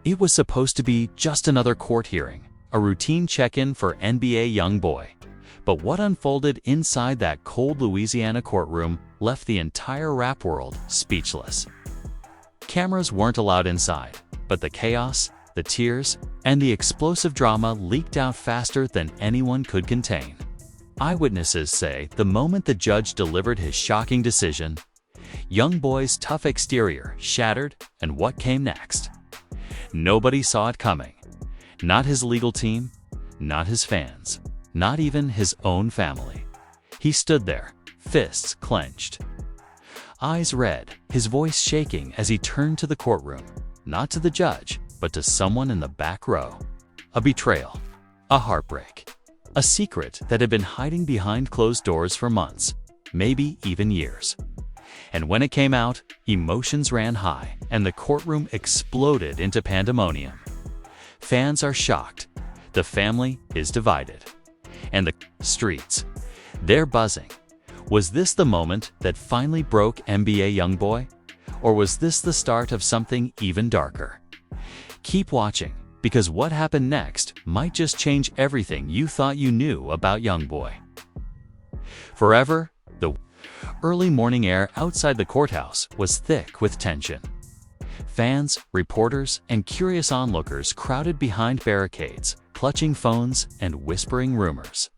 It was supposed to be just another court hearing, a routine check-in for NBA YoungBoy. But what unfolded inside that cold Louisiana courtroom left the entire rap world speechless. Cameras weren't allowed inside, but the chaos, the tears, and the explosive drama leaked out faster than anyone could contain. Eyewitnesses say the moment the judge delivered his shocking decision, YoungBoy's tough exterior shattered, and what came next? Nobody saw it coming. Not his legal team, not his fans, not even his own family. He stood there, fists clenched, eyes red, his voice shaking as he turned to the courtroom, not to the judge, but to someone in the back row. A betrayal, a heartbreak, a secret that had been hiding behind closed doors for months, maybe even years. And when it came out, emotions ran high, and the courtroom exploded into pandemonium. Fans are shocked, the family is divided, and the streets, they're buzzing. Was this the moment that finally broke NBA YoungBoy? Or was this the start of something even darker? Keep watching, because what happened next might just change everything you thought you knew about YoungBoy. Forever, the early morning air outside the courthouse was thick with tension. Fans, reporters, and curious onlookers crowded behind barricades, clutching phones and whispering rumors.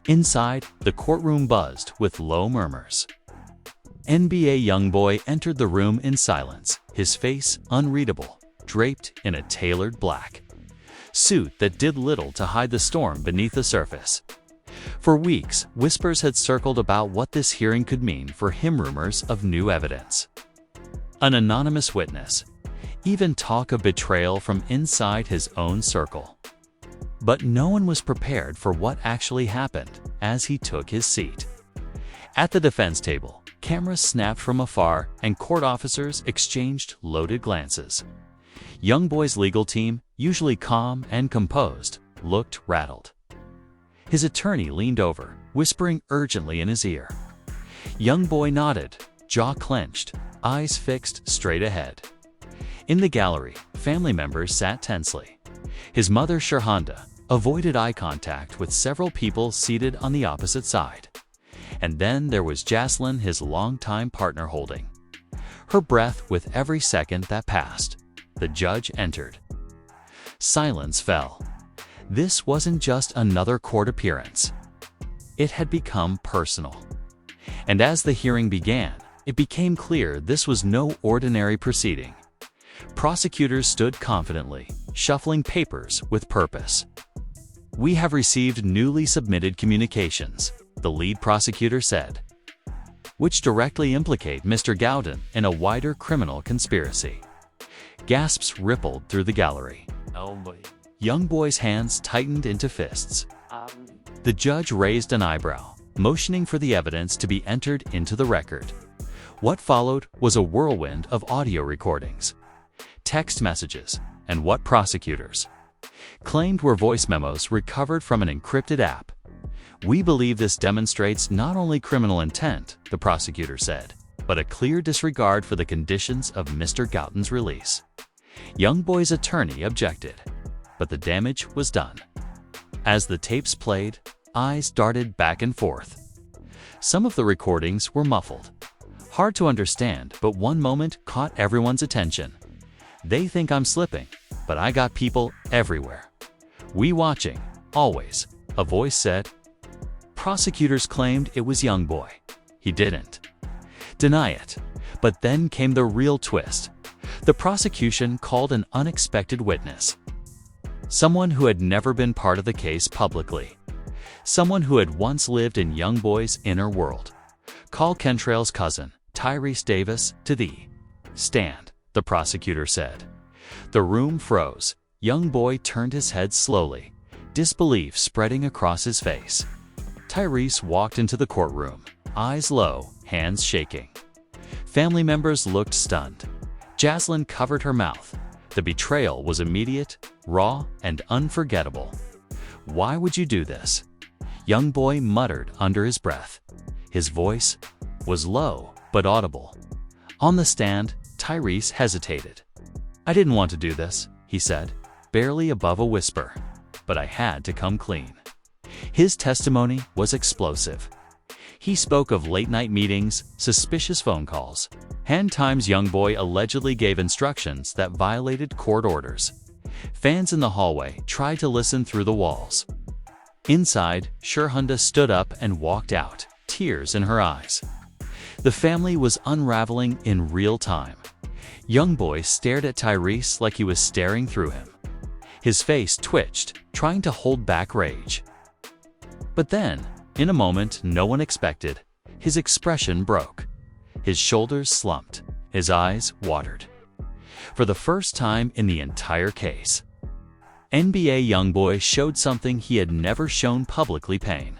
Inside, the courtroom buzzed with low murmurs. NBA YoungBoy entered the room in silence, his face unreadable, draped in a tailored black suit that did little to hide the storm beneath the surface. For weeks, whispers had circled about what this hearing could mean for him, rumors of new evidence, an anonymous witness, even talk of betrayal from inside his own circle. But no one was prepared for what actually happened as he took his seat. At the defense table, cameras snapped from afar and court officers exchanged loaded glances. YoungBoy's legal team, usually calm and composed, looked rattled. His attorney leaned over, whispering urgently in his ear. YoungBoy nodded, jaw clenched, eyes fixed straight ahead. In the gallery, family members sat tensely. His mother, Shirhanda, avoided eye contact with several people seated on the opposite side. And then there was Jaslyn, his longtime partner, holding her breath with every second that passed. The judge entered. Silence fell. This wasn't just another court appearance. It had become personal. And as the hearing began, it became clear this was no ordinary proceeding. Prosecutors stood confidently, shuffling papers with purpose. "We have received newly submitted communications," the lead prosecutor said, "which directly implicate Mr. Gowden in a wider criminal conspiracy." Gasps rippled through the gallery. Oh boy. YoungBoy's hands tightened into fists. The judge raised an eyebrow, motioning for the evidence to be entered into the record. What followed was a whirlwind of audio recordings, text messages, and what prosecutors claimed were voice memos recovered from an encrypted app. "We believe this demonstrates not only criminal intent," the prosecutor said, "but a clear disregard for the conditions of Mr. Gowden's release." YoungBoy's attorney objected, but the damage was done. As the tapes played, eyes darted back and forth. Some of the recordings were muffled, hard to understand, but one moment caught everyone's attention. "They think I'm slipping, but I got people everywhere. We watching, always," a voice said. Prosecutors claimed it was YoungBoy. He didn't deny it. But then came the real twist. The prosecution called an unexpected witness. Someone who had never been part of the case publicly. Someone who had once lived in YoungBoy's inner world. "Call Kentrail's cousin, Tyrese Davis, to the stand," the prosecutor said. The room froze. YoungBoy turned his head slowly, disbelief spreading across his face. Tyrese walked into the courtroom, eyes low, hands shaking. Family members looked stunned. Jaslyn covered her mouth. The betrayal was immediate, raw, and unforgettable. "Why would you do this?" YoungBoy muttered under his breath. His voice was low but audible. On the stand, Tyrese hesitated. "I didn't want to do this," he said, barely above a whisper, but I had to come clean. His testimony was explosive. He spoke of late-night meetings, suspicious phone calls, and times YoungBoy allegedly gave instructions that violated court orders. Fans in the hallway tried to listen through the walls. Inside, Shurhunda stood up and walked out, tears in her eyes. The family was unraveling in real time. YoungBoy stared at Tyrese like he was staring through him. His face twitched, trying to hold back rage. But then, in a moment no one expected, his expression broke. His shoulders slumped, his eyes watered. For the first time in the entire case, NBA YoungBoy showed something he had never shown publicly: pain.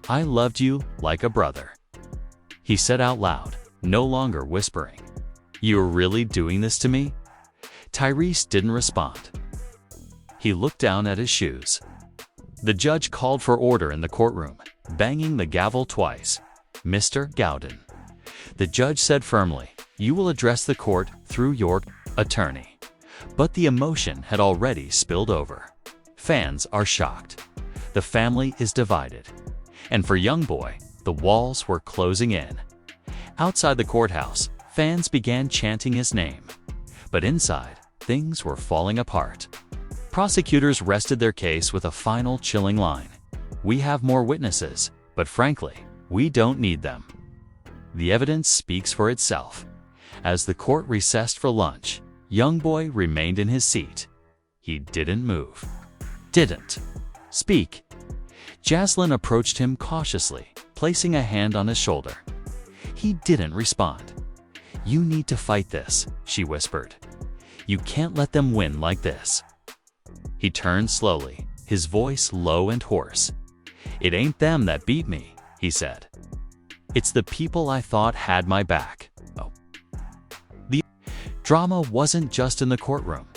"I loved you like a brother," he said out loud, no longer whispering. "You're really doing this to me?" Tyrese didn't respond. He looked down at his shoes. The judge called for order in the courtroom, banging the gavel twice. "Mr. Gowden," the judge said firmly, "you will address the court through your attorney." But the emotion had already spilled over. Fans are shocked. The family is divided. And for YoungBoy, the walls were closing in. Outside the courthouse, fans began chanting his name. But inside, things were falling apart. Prosecutors rested their case with a final chilling line: "We have more witnesses, but frankly, we don't need them." The evidence speaks for itself. As the court recessed for lunch, YoungBoy remained in his seat. He didn't move. Didn't speak. Jaslyn approached him cautiously, placing a hand on his shoulder. He didn't respond. "You need to fight this," she whispered. "You can't let them win like this." He turned slowly, his voice low and hoarse. "It ain't them that beat me," he said. "It's the people I thought had my back." Oh. The drama wasn't just in the courtroom.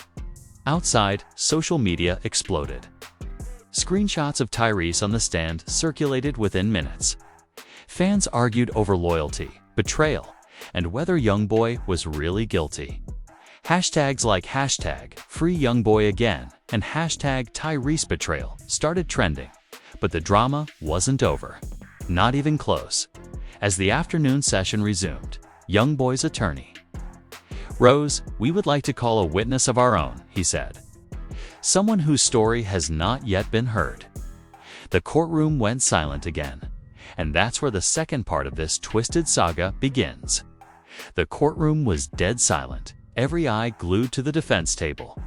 Outside, social media exploded. Screenshots of Tyrese on the stand circulated within minutes. Fans argued over loyalty, betrayal, and whether YoungBoy was really guilty. Hashtags like #FreeYoungBoyAgain and #TyreseBetrayal started trending, but the drama wasn't over. Not even close. As the afternoon session resumed, YoungBoy's attorney, "Rose, we would like to call a witness of our own," he said. "Someone whose story has not yet been heard." The courtroom went silent again, and that's where the second part of this twisted saga begins. The courtroom was dead silent, every eye glued to the defense table.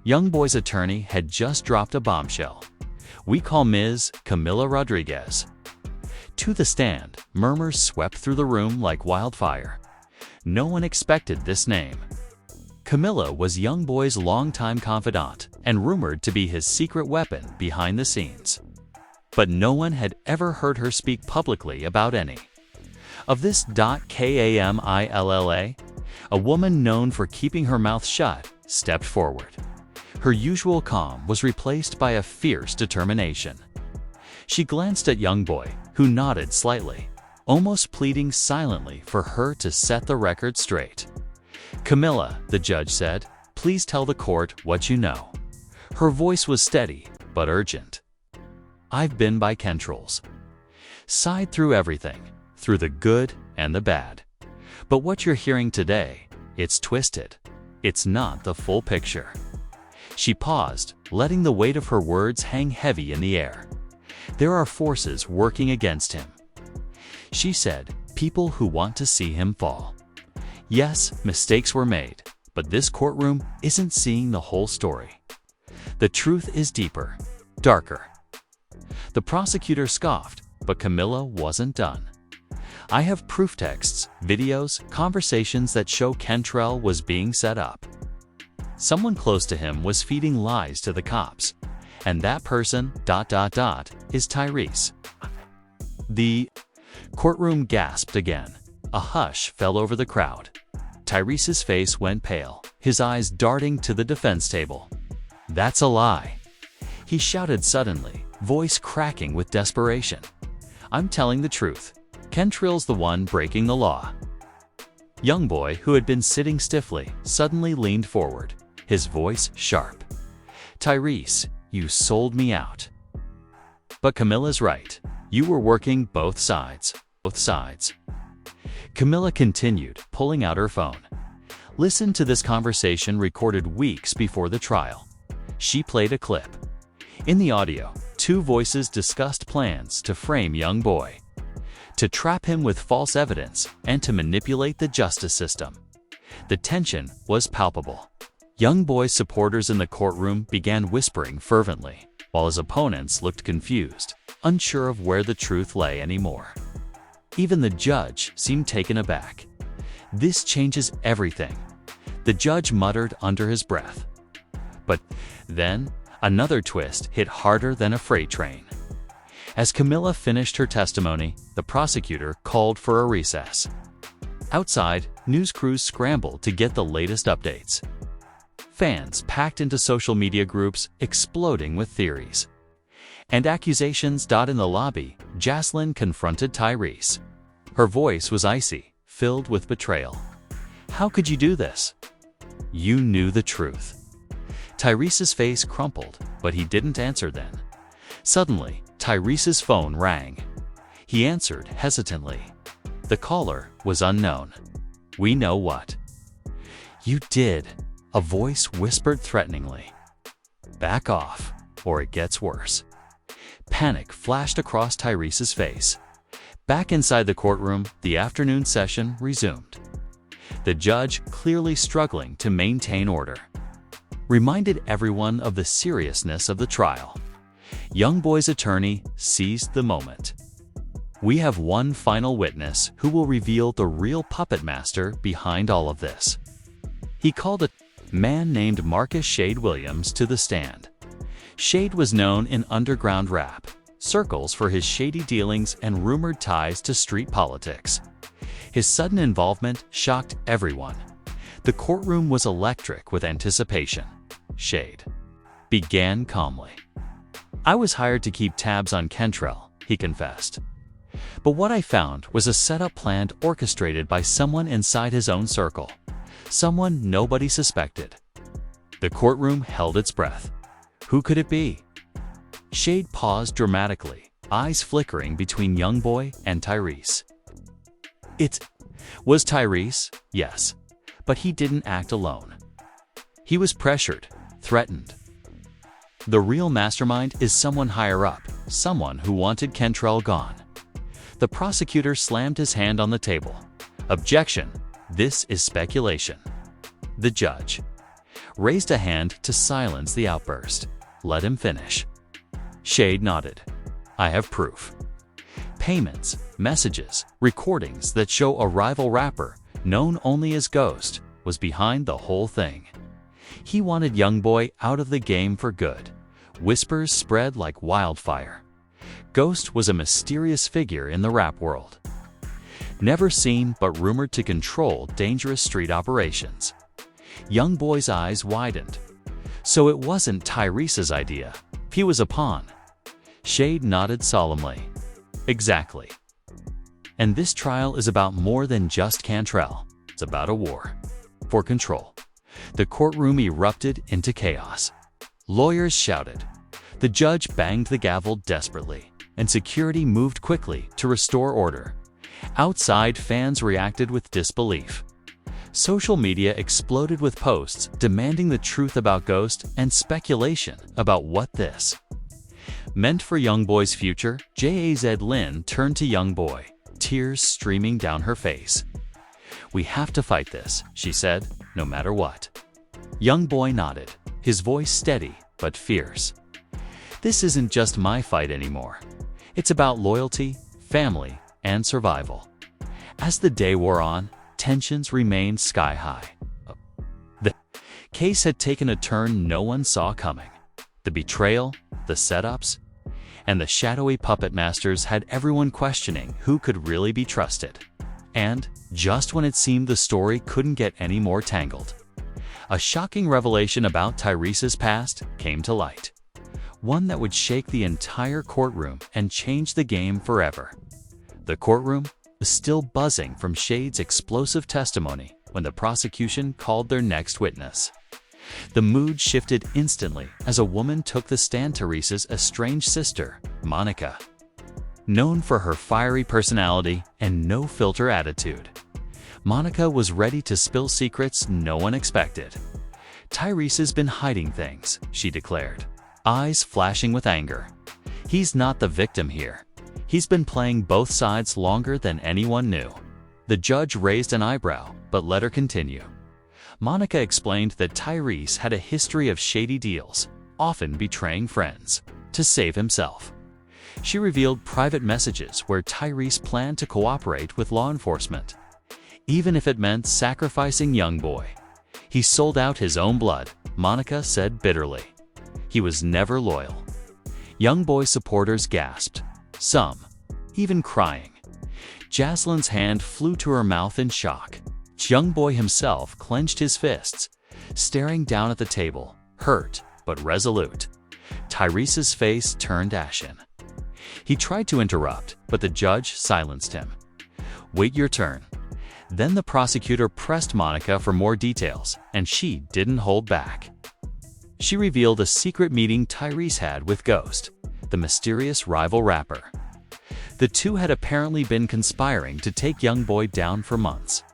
YoungBoy's attorney had just dropped a bombshell. "We call Ms. Camila Rodriguez." To the stand, murmurs swept through the room like wildfire. No one expected this name. Camila was YoungBoy's longtime confidant and rumored to be his secret weapon behind the scenes. But no one had ever heard her speak publicly about any of this. Kamila, a woman known for keeping her mouth shut, stepped forward. Her usual calm was replaced by a fierce determination. She glanced at YoungBoy, who nodded slightly, almost pleading silently for her to set the record straight. "Camila," the judge said, "please tell the court what you know." Her voice was steady, but urgent. "I've been by Kentrell's side through everything, through the good and the bad. But what you're hearing today, it's twisted. It's not the full picture." She paused, letting the weight of her words hang heavy in the air. "There are forces working against him," she said, "people who want to see him fall. Yes, mistakes were made, but this courtroom isn't seeing the whole story. The truth is deeper, darker." The prosecutor scoffed, but Camila wasn't done. "I have proof texts, videos, conversations that show Kentrell was being set up. Someone close to him was feeding lies to the cops. And that person, ... is Tyrese." The courtroom gasped again. A hush fell over the crowd. Tyrese's face went pale, his eyes darting to the defense table. "That's a lie," he shouted suddenly, voice cracking with desperation. "I'm telling the truth. Kentrell's the one breaking the law." YoungBoy, who had been sitting stiffly, suddenly leaned forward. his voice sharp. "Tyrese, you sold me out. But Camilla's right. You were working both sides. Both sides." Camilla continued, pulling out her phone. Listen to this conversation recorded weeks before the trial. She played a clip. In the audio, two voices discussed plans to frame YoungBoy, to trap him with false evidence, and to manipulate the justice system. The tension was palpable. YoungBoy's supporters in the courtroom began whispering fervently, while his opponents looked confused, unsure of where the truth lay anymore. Even the judge seemed taken aback. "This changes everything," the judge muttered under his breath. But then, another twist hit harder than a freight train. As Camilla finished her testimony, the prosecutor called for a recess. Outside, news crews scrambled to get the latest updates. Fans packed into social media groups, exploding with theories and accusations. In the lobby, Jaslyn confronted Tyrese. Her voice was icy, filled with betrayal. "How could you do this? You knew the truth." Tyrese's face crumpled, but he didn't answer then. Suddenly, Tyrese's phone rang. He answered hesitantly. The caller was unknown. "We know what." "You did," a voice whispered threateningly. "Back off, or it gets worse." Panic flashed across Tyrese's face. Back inside the courtroom, the afternoon session resumed. The judge, clearly struggling to maintain order, reminded everyone of the seriousness of the trial. YoungBoy's attorney seized the moment. "We have one final witness who will reveal the real puppet master behind all of this." He called a man named Marcus Shade Williams to the stand. Shade was known in underground rap circles for his shady dealings and rumored ties to street politics. His sudden involvement shocked everyone. The courtroom was electric with anticipation. Shade began calmly. "I was hired to keep tabs on Kentrell," he confessed. "But what I found was a setup planned orchestrated by someone inside his own circle. Someone nobody suspected." The courtroom held its breath. Who could it be? Shade paused dramatically, eyes flickering between YoungBoy and Tyrese. It was Tyrese, yes, but he didn't act alone. He was pressured, threatened. The real mastermind is someone higher up, someone who wanted Kentrell gone. The prosecutor slammed his hand on the table. "Objection, this is speculation." The judge raised a hand to silence the outburst. "Let him finish." Shade nodded. "I have proof. Payments, messages, recordings that show a rival rapper, known only as Ghost, was behind the whole thing. He wanted YoungBoy out of the game for good. Whispers spread like wildfire. Ghost was a mysterious figure in the rap world, never seen but rumored to control dangerous street operations." YoungBoy's eyes widened. So it wasn't Tyrese's idea. He was a pawn. Shade nodded solemnly. "Exactly. And this trial is about more than just Cantrell. It's about a war for control." The courtroom erupted into chaos. Lawyers shouted. The judge banged the gavel desperately, and security moved quickly to restore order. Outside, fans reacted with disbelief. Social media exploded with posts demanding the truth about Ghost and speculation about what this meant for YoungBoy's future. Jaz Lynn turned to YoungBoy, tears streaming down her face. "We have to fight this," she said, "no matter what." YoungBoy nodded, his voice steady but fierce. "This isn't just my fight anymore. It's about loyalty, family, and survival." As the day wore on, tensions remained sky-high. The case had taken a turn no one saw coming. The betrayal, the setups, and the shadowy puppet masters had everyone questioning who could really be trusted. And, just when it seemed the story couldn't get any more tangled, a shocking revelation about Tyrese's past came to light. One that would shake the entire courtroom and change the game forever. The courtroom was still buzzing from Shade's explosive testimony when the prosecution called their next witness. The mood shifted instantly as a woman took the stand. Teresa's estranged sister, Monica. Known for her fiery personality and no-filter attitude, Monica was ready to spill secrets no one expected. "Tyrese's been hiding things," she declared, eyes flashing with anger. "He's not the victim here. He's been playing both sides longer than anyone knew." The judge raised an eyebrow, but let her continue. Monica explained that Tyrese had a history of shady deals, often betraying friends, to save himself. She revealed private messages where Tyrese planned to cooperate with law enforcement, even if it meant sacrificing YoungBoy. "He sold out his own blood," Monica said bitterly. "He was never loyal." YoungBoy supporters gasped, some even crying. Jaslyn's hand flew to her mouth in shock. YoungBoy himself clenched his fists, staring down at the table, hurt but resolute. Tyrese's face turned ashen. He tried to interrupt, but the judge silenced him. "Wait your turn." Then the prosecutor pressed Monica for more details, and she didn't hold back. She revealed a secret meeting Tyrese had with Ghost, the mysterious rival rapper. The two had apparently been conspiring to take YoungBoy down for months.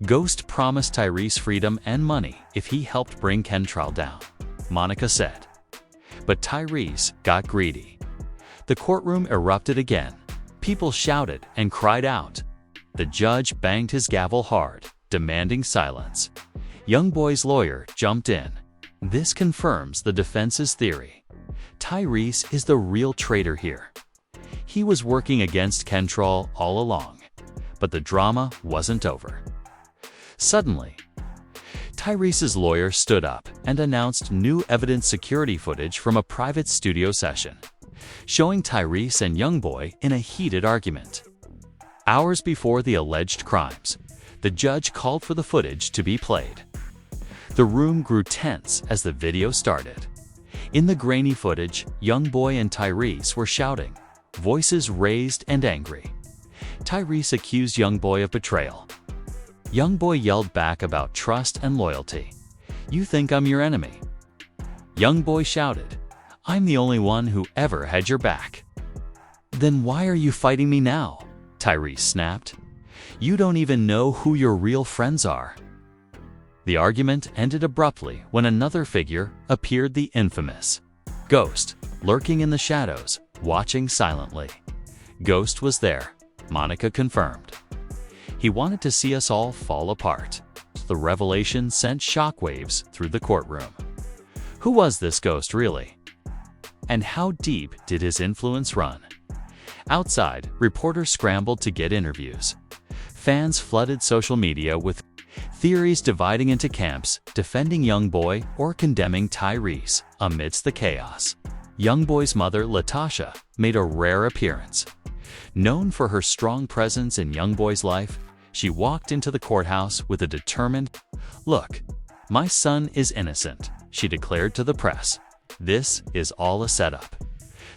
Ghost promised Tyrese freedom and money if he helped bring Kentrell down, Monica said. But Tyrese got greedy. The courtroom erupted again. People shouted and cried out. The judge banged his gavel hard, demanding silence. YoungBoy's lawyer jumped in. "This confirms the defense's theory. Tyrese is the real traitor here. He was working against Kentrell all along." But the drama wasn't over. Suddenly, Tyrese's lawyer stood up and announced new evidence security footage from a private studio session, showing Tyrese and YoungBoy in a heated argument. Hours before the alleged crimes, the judge called for the footage to be played. The room grew tense as the video started. In the grainy footage, YoungBoy and Tyrese were shouting, voices raised and angry. Tyrese accused YoungBoy of betrayal. YoungBoy yelled back about trust and loyalty. "You think I'm your enemy?" YoungBoy shouted, "I'm the only one who ever had your back." "Then why are you fighting me now?" Tyrese snapped. "You don't even know who your real friends are." The argument ended abruptly when another figure appeared, the infamous Ghost, lurking in the shadows, watching silently. Ghost was there, Monica confirmed. He wanted to see us all fall apart. The revelation sent shockwaves through the courtroom. Who was this Ghost really? And how deep did his influence run? Outside, reporters scrambled to get interviews. Fans flooded social media with theories dividing into camps, defending YoungBoy or condemning Tyrese amidst the chaos. YoungBoy's mother, Latasha, made a rare appearance. Known for her strong presence in YoungBoy's life, she walked into the courthouse with a determined, "Look, my son is innocent," she declared to the press. "This is all a setup.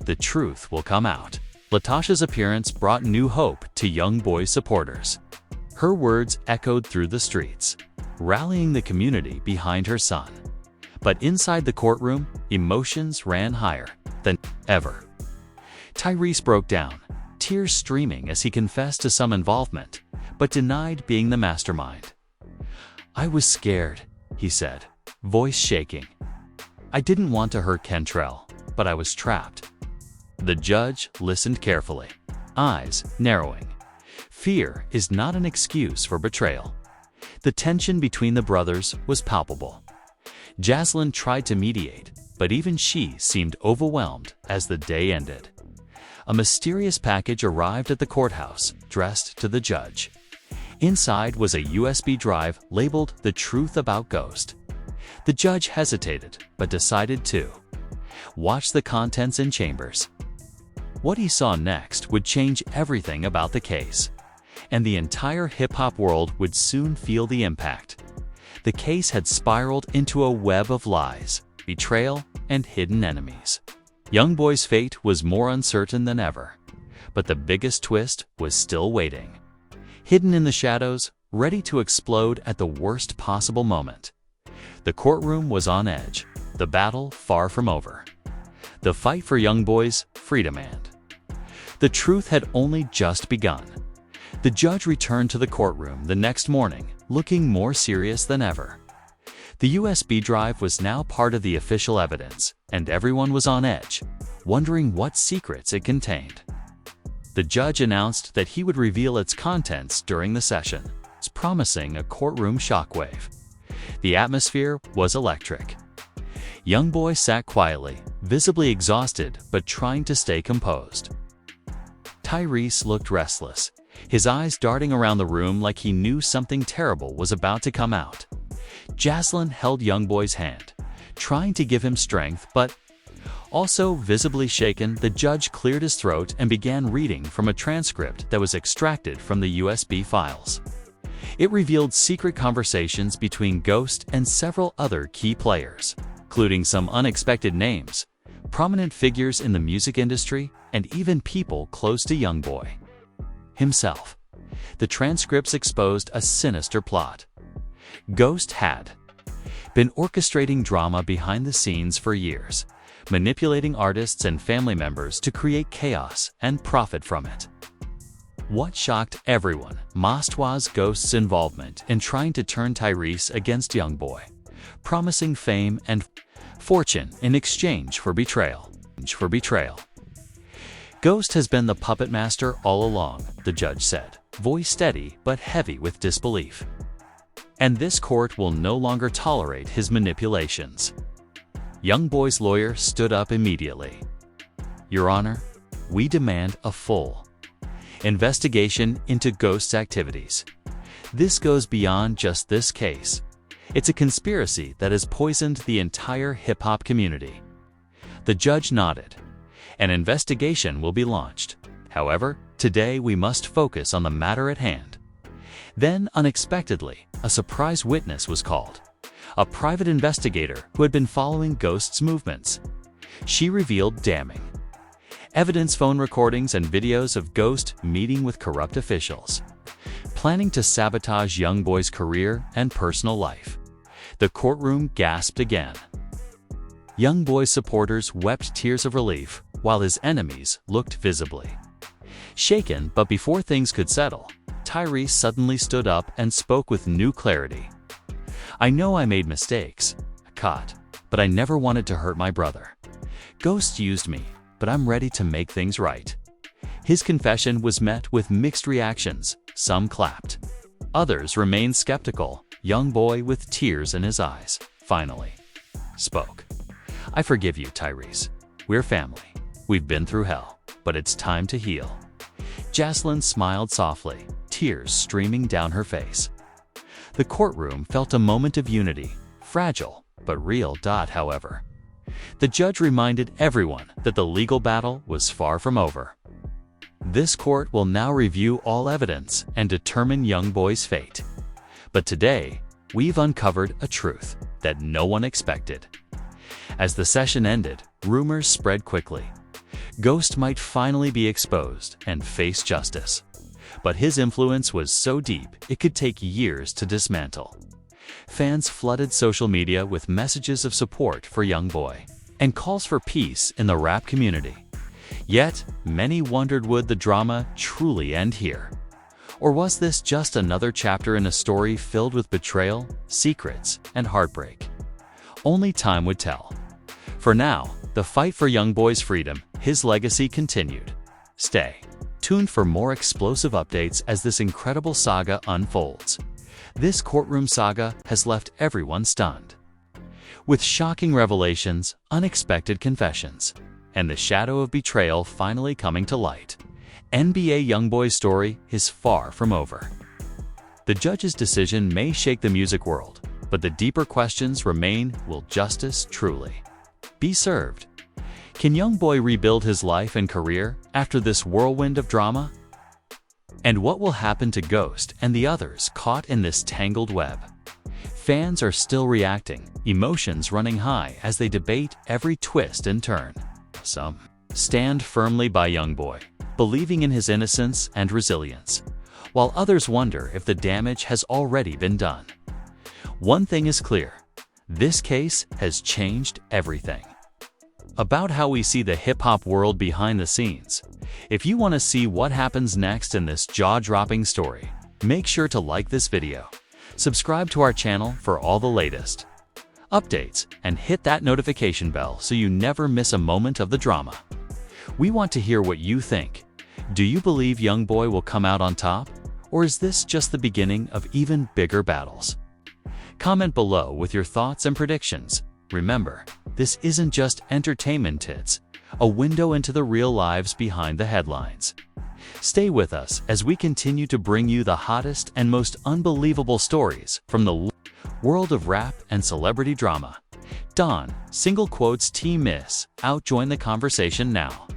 The truth will come out." Latasha's appearance brought new hope to YoungBoy's supporters. Her words echoed through the streets, rallying the community behind her son. But inside the courtroom, emotions ran higher than ever. Tyrese broke down, tears streaming as he confessed to some involvement, but denied being the mastermind. "I was scared," he said, voice shaking. "I didn't want to hurt Kentrell, but I was trapped." The judge listened carefully, eyes narrowing. Fear is not an excuse for betrayal. The tension between the brothers was palpable. Jaslyn tried to mediate, but even she seemed overwhelmed as the day ended. A mysterious package arrived at the courthouse, addressed to the judge. Inside was a USB drive labeled "The Truth About Ghost." The judge hesitated, but decided to watch the contents in chambers. What he saw next would change everything about the case, and the entire hip-hop world would soon feel the impact. The case had spiraled into a web of lies, betrayal, and hidden enemies. YoungBoy's fate was more uncertain than ever, but the biggest twist was still waiting. Hidden in the shadows, ready to explode at the worst possible moment, The courtroom was on edge, the battle far from over. The fight for YoungBoy's freedom and the truth had only just begun. The judge returned to the courtroom the next morning, looking more serious than ever. The USB drive was now part of the official evidence, and everyone was on edge, wondering what secrets it contained. The judge announced that he would reveal its contents during the session, promising a courtroom shockwave. The atmosphere was electric. YoungBoy sat quietly, visibly exhausted but trying to stay composed. Tyrese looked restless, his eyes darting around the room like he knew something terrible was about to come out. Jaslyn held YoungBoy's hand, trying to give him strength, but also visibly shaken. The judge cleared his throat and began reading from a transcript that was extracted from the USB files. It revealed secret conversations between Ghost and several other key players, including some unexpected names, prominent figures in the music industry, and even people close to YoungBoy himself. The transcripts exposed a sinister plot. Ghost had been orchestrating drama behind the scenes for years, manipulating artists and family members to create chaos and profit from it. What shocked everyone was Ghost's involvement in trying to turn Tyrese against YoungBoy, promising fame and fortune in exchange for betrayal. Ghost has been the puppet master all along, the judge said, voice steady but heavy with disbelief. And this court will no longer tolerate his manipulations. YoungBoy's lawyer stood up immediately. Your Honor, we demand a full investigation into Ghost's activities. This goes beyond just this case. It's a conspiracy that has poisoned the entire hip-hop community. The judge nodded. An investigation will be launched. However, today we must focus on the matter at hand. Then, unexpectedly, a surprise witness was called. A private investigator who had been following Ghost's movements. She revealed damning evidence, phone recordings and videos of Ghost meeting with corrupt officials, planning to sabotage YoungBoy's career and personal life. The courtroom gasped again. YoungBoy's supporters wept tears of relief, while his enemies looked visibly shaken. But before things could settle, Tyrese suddenly stood up and spoke with new clarity. I know I made mistakes, but I never wanted to hurt my brother. Ghost used me, but I'm ready to make things right. His confession was met with mixed reactions. Some clapped. Others remained skeptical. YoungBoy, with tears in his eyes, finally spoke. I forgive you, Tyrese. We're family. We've been through hell, but it's time to heal. Jaslyn smiled softly, tears streaming down her face. The courtroom felt a moment of unity, fragile but real. However, the judge reminded everyone that the legal battle was far from over. This court will now review all evidence and determine YoungBoy's fate. But today, we've uncovered a truth that no one expected. As the session ended, rumors spread quickly. Ghost might finally be exposed and face justice. But his influence was so deep it could take years to dismantle. Fans flooded social media with messages of support for YoungBoy and calls for peace in the rap community. Yet, many wondered, would the drama truly end here? Or was this just another chapter in a story filled with betrayal, secrets, and heartbreak? Only time would tell. For now, the fight for YoungBoy's freedom, his legacy, continued. Stay tuned for more explosive updates as this incredible saga unfolds. This courtroom saga has left everyone stunned, with shocking revelations, unexpected confessions, and the shadow of betrayal finally coming to light. NBA YoungBoy's story is far from over. The judge's decision may shake the music world, but the deeper questions remain: will justice truly be served? Can YoungBoy rebuild his life and career after this whirlwind of drama? And what will happen to Ghost and the others caught in this tangled web? Fans are still reacting, emotions running high as they debate every twist and turn. Some stand firmly by YoungBoy, believing in his innocence and resilience, while others wonder if the damage has already been done. One thing is clear: This case has changed everything. About how we see the hip-hop world behind the scenes. If you want to see what happens next in this jaw-dropping story, make sure to like this video, subscribe to our channel for all the latest updates, and hit that notification bell so you never miss a moment of the drama. We want to hear what you think. Do you believe YoungBoy will come out on top? Or is this just the beginning of even bigger battles? Comment below with your thoughts and predictions. Remember, this isn't just entertainment tits, a window into the real lives behind the headlines. Stay with us as we continue to bring you the hottest and most unbelievable stories from the world of rap and celebrity drama. Don, single quotes T-Miss, out join the conversation now.